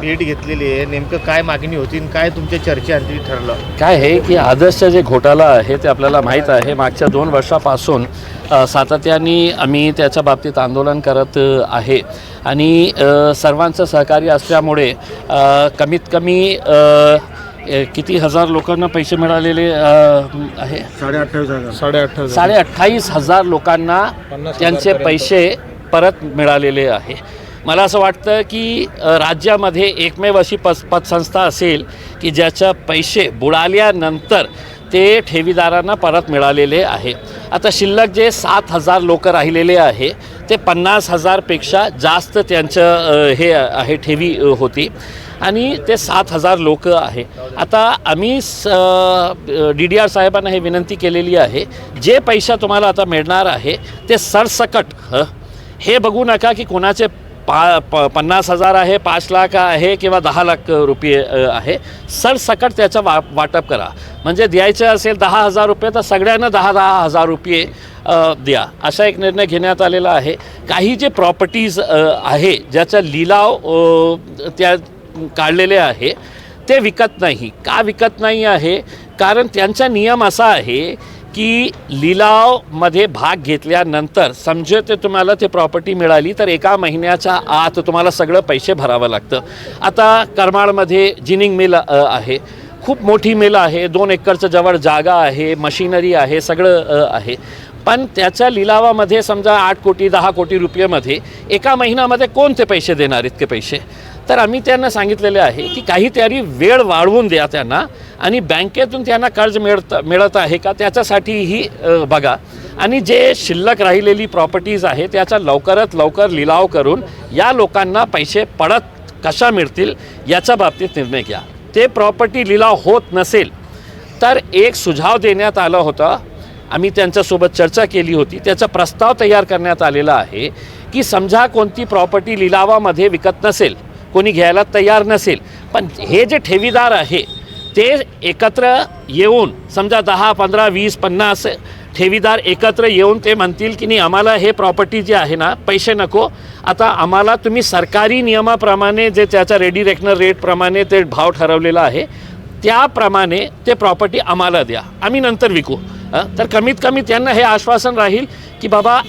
भेट घेतलेली आहे, नेमकं काय मागणी होती आणि काय तुमच्या चर्चेअंती ठरलं? काय आहे की आदर्शचं जे घोटाळा आहे ते आपल्याला माहीत आहे. मागच्या 2 वर्षापासून सातत्याने आम्ही त्याच्या बाबतीत आंदोलन करत आहे आणि सर्वांचं सहकार्य असल्यामुळे कमीत कमी किती हजार लोकांना पैसे मिळालेले आहे? 28,500 लोकांना त्यांचे पैसे परत मिळालेले आहे. मला असं वाटतं की राज्यामध्ये एकमेव अशी पतसंस्था असेल की ज्याच्या पैसे बुडाल्यानंतर ते ठेवीदारांना परत मिळालेले आहे. आता शिल्लक जे 7,000 लोक राहिलेले आहे ते 50,000पेक्षा जास्त त्यांचं हे आहे ठेवी होती आणि ते 7,000 लोक आहे. आता आम्ही DDR साहेबांना हे विनंती केलेली आहे, जे पैसा तुम्हाला आता मिळणार आहे ते सरसकट हे बघू नका की कोणाचे 50,000 आहे, 5 लाख आहे किंवा 10 लाख रुपये आहे. सरसकट त्याचं वाटप करा. म्हणजे द्यायचं असेल 10,000 रुपये तर सगळ्यांना 10,000 रुपये द्या, असा एक निर्णय घेण्यात आलेला आहे. काही जे प्रॉपर्टीज आहे ज्याचा लिलाव त्या काढलेले आहे ते विकत नाही. का विकत नाही आहे? कारण त्यांचा नियम असा आहे की लिलावमध्ये भाग घेतल्यानंतर समजे ते तुम्हाला ते प्रॉपर्टी मिळाली तर 1 महिन्याच्या आत तुम्हाला सगळं पैसे भरावं लागतं. आता करमाळमध्ये जिनिंग मिल आहे, खूप मोठी मिल आहे, 2 एकरचं जवळ जागा आहे, मशिनरी आहे, सगळं आहे. पण त्याच्या लिलावामध्ये समजा 8 कोटी 10 कोटी रुपयेमध्ये 1 महिन्यामध्ये कोणते पैसे देणार इतके पैसे? तर आम्ही त्यांना सांगितलेले आहे की काहीतरी वेळ वाढवून द्या त्यांना आणि बँकेतून त्यांना कर्ज मिळत आहे का त्याच्यासाठीही बघा. आणि जे शिल्लक राहिलेली प्रॉपर्टीज आहे त्याचा लवकरात लवकर लिलाव करून या लोकांना पैसे परत कशा मिळतील याच्या बाबतीत निर्णय घ्या. ते प्रॉपर्टी लिलाव होत नसेल तर एक सुझाव देण्यात आला होता, आम्ही त्यांच्यासोबत चर्चा केली होती, त्याचा प्रस्ताव तयार करण्यात आलेला आहे की समजा कोणती प्रॉपर्टी लिलावामध्ये विकत नसेल, कोणी घ्यायला तयार नसेल, पण हे जे ठेवीदार आहे ते एकत्र येऊन समजा 10, 15, 20, 50 ठेवीदार एकत्र येऊन ते म्हणतील की नाही आम्हाला हे प्रॉपर्टी जे आहे ना पैसे नको, आता आम्हाला तुम्ही सरकारी नियमाप्रमाणे जे त्याचा रेडी रेकनर रेटप्रमाणे ते भाव ठरवलेला आहे त्याप्रमाणे ते प्रॉपर्टी आम्हाला द्या, आम्ही नंतर विकू. तर कमीत कमी त्यांना हे आश्वासन राहील की बाबा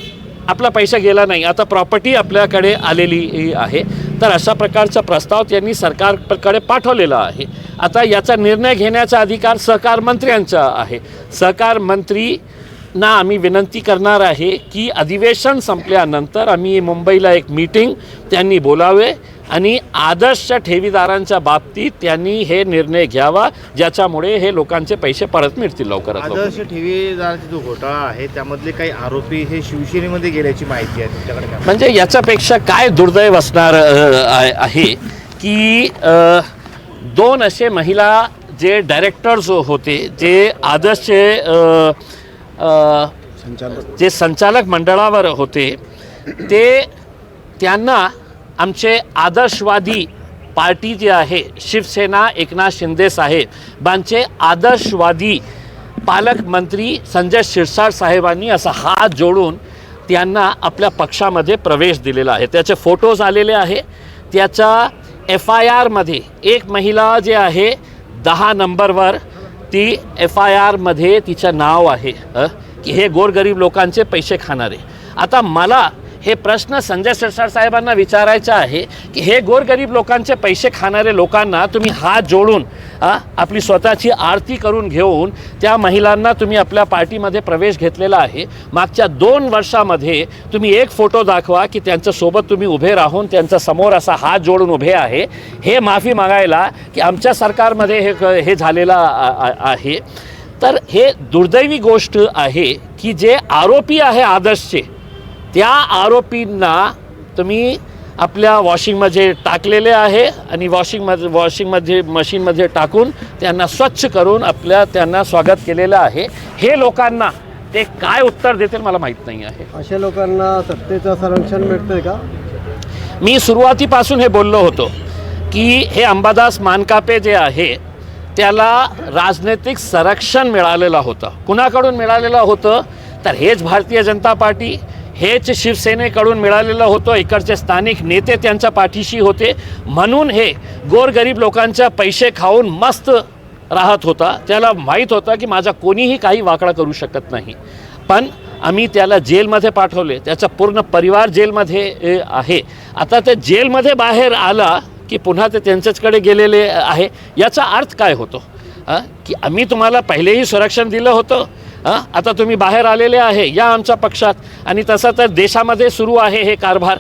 आपला पैसा गेला नाही, आता प्रॉपर्टी आपल्याकडे आलेली आहे. तर अशा प्रकारचा प्रस्ताव त्यांनी सरकारकडे पाठवलेला आहे. आता याचा निर्णय घेण्याचा अधिकार सहकार मंत्र्यांचा आहे. सहकार मंत्रींना आम्ही विनंती करणार आहे की अधिवेशन संपल्यानंतर आम्ही मुंबईला एक मीटिंग त्यांनी बोलावे आणि आदर्श ठेवीदारांच्या बाबतीत त्यांनी हे निर्णय घ्यावा ज्याच्यामुळे हे लोकांचे पैसे परत मिळतील लवकरात लवकर. आदर्श ठेवीदारांचा जो घोटाळा आहे त्यामधले काही आरोपी हे शिवसेनेमध्ये गेल्याची माहिती आहे तुमच्याकडे का? म्हणजे याच्यापेक्षा काय दुर्दैव असणार आहे की 2 असे महिला जे डायरेक्टर्स होते, जे आदर्शचे जे संचालक मंडळावर होते, ते त्यांना आमचे आदर्शवादी पार्टी जी आहे शिवसेना एकनाथ शिंदे साहेबांचे आदर्शवादी पालकमंत्री संजय शिरसाट साहेबांनी असा हात जोडून त्यांना आपल्या पक्षामध्ये प्रवेश दिलेला आहे. त्याचे फोटोज आलेले आहे. त्याच्या FIRमध्ये एक महिला जे आहे 10 नंबरवर ती FIRमध्ये तिचं नाव आहे की हे गोरगरीब लोकांचे पैसे खाणारे. आता मला हे प्रश्न संजय शिरसाट साहेबांना विचारायचा आहे की हे गोरगरीब लोकांचे पैसे खाणारे लोकांना तुम्ही हात जोडून आपली स्वतःची आरती करून घेऊन त्या महिलांना तुम्ही आपल्या पार्टीमध्ये प्रवेश घेतलेला आहे. मागच्या 2 वर्षामध्ये तुम्ही एक फोटो दाखवा की त्यांच्यासोबत तुम्ही उभे राहून त्यांच्या समोर असा हात जोडून उभे आहे, हे माफी मागायला की आमच्या सरकारमध्ये हे झालेलं आहे. तर हे दुर्दैवी गोष्ट आहे की जे आरोपी आहे आदर्शचे त्या आरोपींना तुम्ही आपल्या वॉशिंगमध्ये टाकलेले आहे आणि वॉशिंगमध्ये मशीनमध्ये टाकून त्यांना स्वच्छ करून त्यांना स्वागत केलेलं आहे. हे लोकांना ते काय उत्तर देतील मला माहीत नाही आहे. अशा लोकांना सत्तेचं संरक्षण मिळतंय का? मी सुरुवातीपासून हे बोललो होतो की हे अंबादास मानकापे जे आहे त्याला राजनैतिक संरक्षण मिळालेलं होतं. कुणाकडून मिळालेलं होतं? तर हेच भारतीय जनता पार्टी, हेच शिवसेनेकडून मिळालेलं होतं. इकडचे स्थानिक नेते त्यांच्या पाठीशी होते, म्हणून हे गोरगरीब लोकांच्या पैसे खाऊन मस्त राहत होता. त्याला माहीत होतं की माझा कोणीही काही वाकडा करू शकत नाही. पण आम्ही त्याला जेलमध्ये पाठवले, त्याचा पूर्ण परिवार जेलमध्ये आहे. आता ते जेलमध्ये बाहेर आला की पुन्हा ते त्यांच्याचकडे गेलेले आहे. याचा अर्थ काय होतो की आम्ही तुम्हाला पहिलेही संरक्षण दिलं होतं, आता तुम्ही बाहेर आलेले आहे या आमच्या पक्षात. आणि तसं तर देशामध्ये सुरू आहे हे कारभार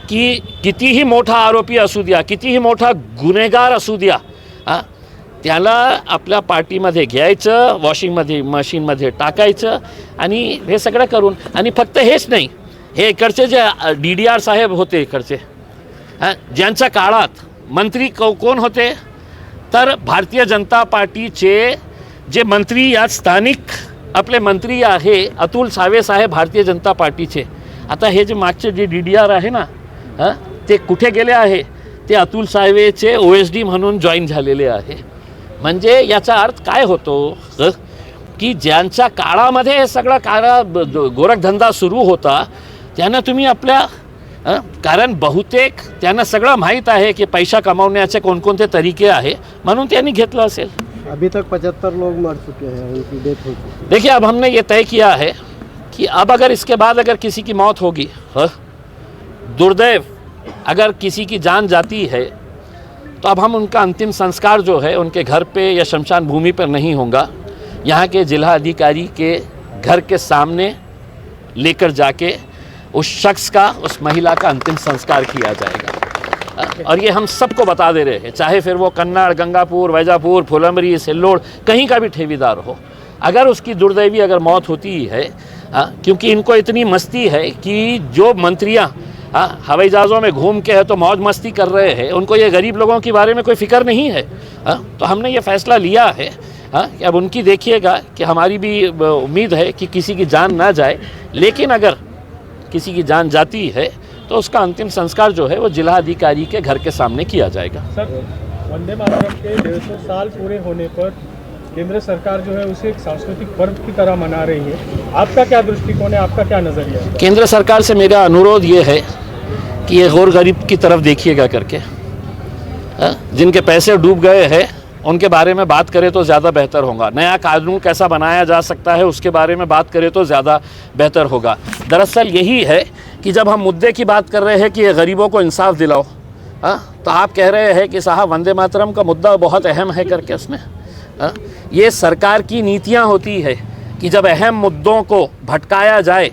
की कितीही मोठा आरोपी असू द्या, कितीही मोठा गुन्हेगार असू द्या, त्याला आपल्या पार्टीमध्ये घ्यायचं, वॉशिंगमध्ये मशीनमध्ये टाकायचं आणि हे सगळं करून. आणि फक्त हेच नाही, हे इकडचे जे DDR साहेब होते इकडचे, ज्यांच्या काळात मंत्री कोण होते तर भारतीय जनता पार्टीचे जे मंत्री या स्थानिक आपले मंत्री आहे अतुल सावे साहेब भारतीय जनता पार्टीचे. आता हे जे मागचे जे DDR आहे ना, ते कुठे गेले आहे? ते अतुल सावेचे OSD म्हणून जॉईन झालेले आहे. म्हणजे याचा अर्थ काय होतो की ज्यांच्या काळामध्ये हे सगळा गोरखधंदा सुरू होता त्यांना तुम्ही आपल्या कारण बहुतेक त्यांना सगळं माहीत आहे की पैसा कमावण्याचे कोणकोणते तरीके आहे, म्हणून त्यांनी घेतलं असेल. अभी तक 75 लोग मर चुके हैं, उनकी डेथ हो चुकी है. देखिए, अब हमने ये तय किया है कि अब अगर इसके बाद अगर किसी की मौत होगी, दुर्दैव अगर किसी की जान जाती है, तो अब हम उनका अंतिम संस्कार जो है उनके घर पे या शमशान भूमि पर नहीं होगा. यहाँ के जिला अधिकारी के घर के सामने लेकर जाके उस शख्स का, उस महिला का अंतिम संस्कार किया जाएगा. और ये हम सबको बता दे रहे हैं, चाहे फिर वो कन्नड़, गंगापुर, वैजापुर, फुलंबरी, सिल्लोड़ कहीं का भी ठेकेदार हो, अगर उसकी दुर्दैवी अगर मौत होती है, क्योंकि इनको इतनी मस्ती है कि जो मंत्रियाँ हवाई जहाज़ों में घूम के है तो मौज मस्ती कर रहे हैं, उनको ये गरीब लोगों के बारे में कोई फ़िक्र नहीं है. तो हमने ये फ़ैसला लिया है कि अब उनकी देखिएगा कि हमारी भी उम्मीद है कि किसी की जान ना जाए, लेकिन अगर किसी की जान जाती है तो उसका अंतिम संस्कार जो है वो जिला अधिकारी के घर के सामने किया जाएगा. सर, वंदे मातरम के 150 साल पूरे होने पर केंद्र सरकार जो है उसे एक सांस्कृतिक पर्व की तरह मना रही है. आपका क्या दृष्टिकोण है, आपका क्या नज़रिया है? केंद्र सरकार से मेरा अनुरोध ये है कि ये गौर गरीब की तरफ देखिएगा करके, जिनके पैसे डूब गए हैं उनके बारे में बात करें तो ज़्यादा बेहतर होगा. नया कानून कैसा बनाया जा सकता है उसके बारे में बात करें तो ज़्यादा बेहतर होगा. दरअसल यही है कि जब हम मुद्दे की बात कर रहे हैं कि ये गरीबों को इंसाफ दिलाओ, तो आप कह रहे हैं कि साहब वंदे मातरम का मुद्दा बहुत अहम है करके. उसमें ये सरकार की नीतियाँ होती है कि जब अहम मुद्दों को भटकाया जाए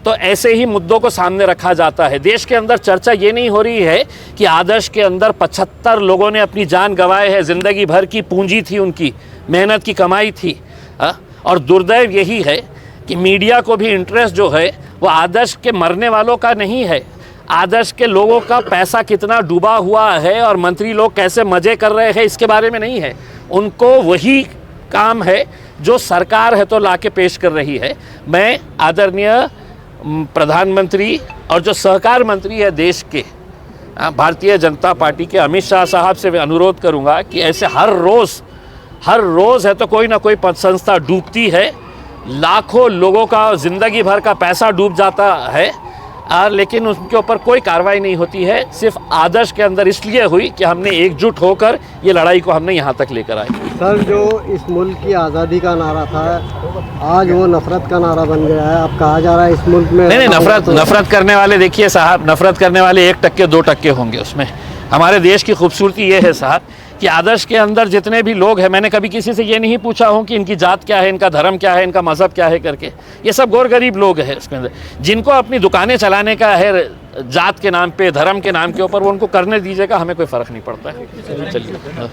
तो ऐसे ही मुद्दों को सामने रखा जाता है. देश के अंदर चर्चा ये नहीं हो रही है कि आदर्श के अंदर 75 लोगों ने अपनी जान गंवाए है, ज़िंदगी भर की पूंजी थी, उनकी मेहनत की कमाई थी. और दुर्दैव यही है कि मीडिया को भी इंटरेस्ट जो है वो आदर्श के मरने वालों का नहीं है, आदर्श के लोगों का पैसा कितना डूबा हुआ है और मंत्री लोग कैसे मज़े कर रहे हैं इसके बारे में नहीं है. उनको वही काम है जो सरकार है तो लाके पेश कर रही है. मैं आदरणीय प्रधानमंत्री और जो सहकार मंत्री है देश के, भारतीय जनता पार्टी के अमित शाह साहब से अनुरोध करूंगा कि ऐसे हर रोज़ है तो कोई ना कोई संस्था डूबती है, लाखों लोगों का ज़िंदगी भर का पैसा डूब जाता है, लेकिन उनके ऊपर कोई कार्रवाई नहीं होती है. सिर्फ आदर्श के अंदर इसलिए हुई कि हमने एकजुट होकर ये लड़ाई को हमने यहाँ तक लेकर आए. सर, जो इस मुल्क की आज़ादी का नारा था आज वो नफरत का नारा बन गया है. अब कहा जा रहा है इस मुल्क में नहीं, नफरत करने वाले, देखिए साहब, नफरत करने वाले 1% 2% होंगे. उसमें हमारे देश की खूबसूरती ये है साहब कि आदर्श के अंदर जितने भी लोग हैं, मैंने कभी किसी से ये नहीं पूछा हूँ कि इनकी जात क्या है, इनका धर्म क्या है, इनका मज़हब क्या है करके. ये सब गौर गरीब लोग हैं इसके अंदर, जिनको अपनी दुकानें चलाने का है जात के नाम पे, धर्म के नाम के ऊपर, वो उनको करने दीजिएगा, हमें कोई फ़र्क नहीं पड़ता है. चलिए.